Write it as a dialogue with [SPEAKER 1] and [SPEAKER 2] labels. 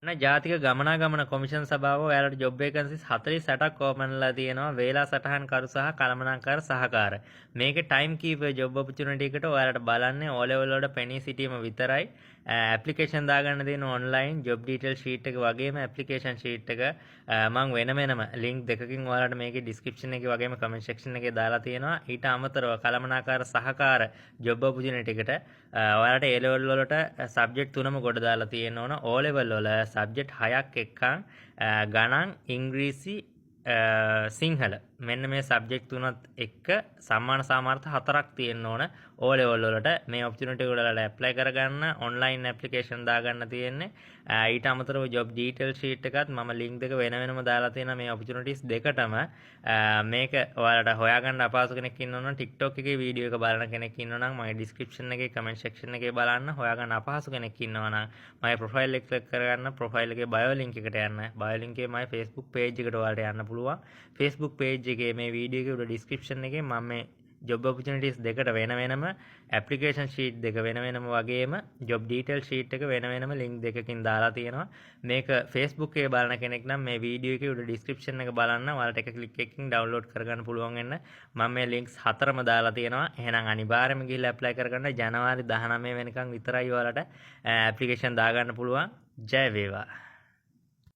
[SPEAKER 1] ජාතික ගමනාගමන කොමිෂන් සභාව ඔයාලට ජොබ් වේකන්සිස් 48ක් ඕපන්ලා තියෙනවා. වේලා සටහන් කරු සහ කළමනාකාර සහකාර. මේකේ ටයිම් කීපර් ජොබ් ඔපචුනිටි එකට ඔයාලට බලන්නේ O level වල පෙනී සිටීම විතරයි. ඇප්ලිකේෂන් දාගන්න තියෙන ඔන්ලයින් ජොබ් ඩීටේල් ෂීට් එක වගේම ඇප්ලිකේෂන් ෂීට් එක මම වෙනම ලින්ක් දෙකකින් ඔයාලට මේකේ ඩිස්ක්‍රිප්ෂන් එකේ වගේම කමෙන්ට් සෙක්ෂන් එකේ දාලා තියෙනවා. ඊට අමතරව කළමනාකාර සහකාර ජොබ් ඔපචුනිටි එකට ඔයාලට A level වලට සබ්ජෙක්ට් තුනම ගොඩ දාලා තියෙන්න ඕන. O level වල සබ්ජෙක්ට් 6ක් එක්කන් ගණන් ඉංග්‍රීසි සිංහල මෙන්න මේ සබ්ජෙක්ට් තුනත් එක්ක සම්මාන සාමාර්ථ 4ක් තියෙන්න ඕන O level වලට මේ ඔපචුනිටි වලට ඇප්ලයි කරගන්න ඔන්ලයින් ඇප්ලිකේෂන් දාගන්න තියෙන්නේ ඊට අමතරව ජොබ් ඩීටේල් ෂීට් එකත් මම ලින්ක් දෙක වෙනම දාලා තියෙනවා මේ ඔපචුනිටිස් දෙකටම මේක ඔයාලට හොයාගන්න අපහසු කෙනෙක් ඉන්නවා නම් TikTok එකේ වීඩියෝ එක බලන කෙනෙක් ඉන්නවා නම් මගේ ඩිස්ක්‍රිප්ෂන් එකේ කමෙන්ට් සෙක්ෂන් එකේ බලන්න හොයාගන්න අපහසු කෙනෙක් ඉන්නවා නම් මගේ ප්‍රොෆයිල් එක ක්ලික් කරගන්න ප්‍රොෆයිල් එකේ බයෝ ලින්ක් එකට යන්න බයෝ ලින්ක් එකේ මගේ Facebook page එකට ඔයාලට යන්න පුළුවන් Facebook page එකේ මේ වීඩියෝ එකේ උඩ ඩිස්ක්‍රිප්ෂන් එකේ මම මේ job opportunities දෙකට වෙනම application sheet දෙක වෙනම වගේම job detail sheet එක වෙනම link දෙකකින් දාලා තියෙනවා මේක Facebook එකේ බලන කෙනෙක් නම් මේ වීඩියෝ එකේ උඩ description එක බලන්න ඔයාලට එක click එකකින් download කරගන්න පුළුවන් වෙන්න මම මේ links හතරම දාලා තියෙනවා එහෙනම් අනිවාර්යයෙන්ම ගිහිල්ලා apply කරගන්න ජනවාරි 19 වෙනිකන් විතරයි ඔයාලට application දාගන්න පුළුවන් ජය වේවා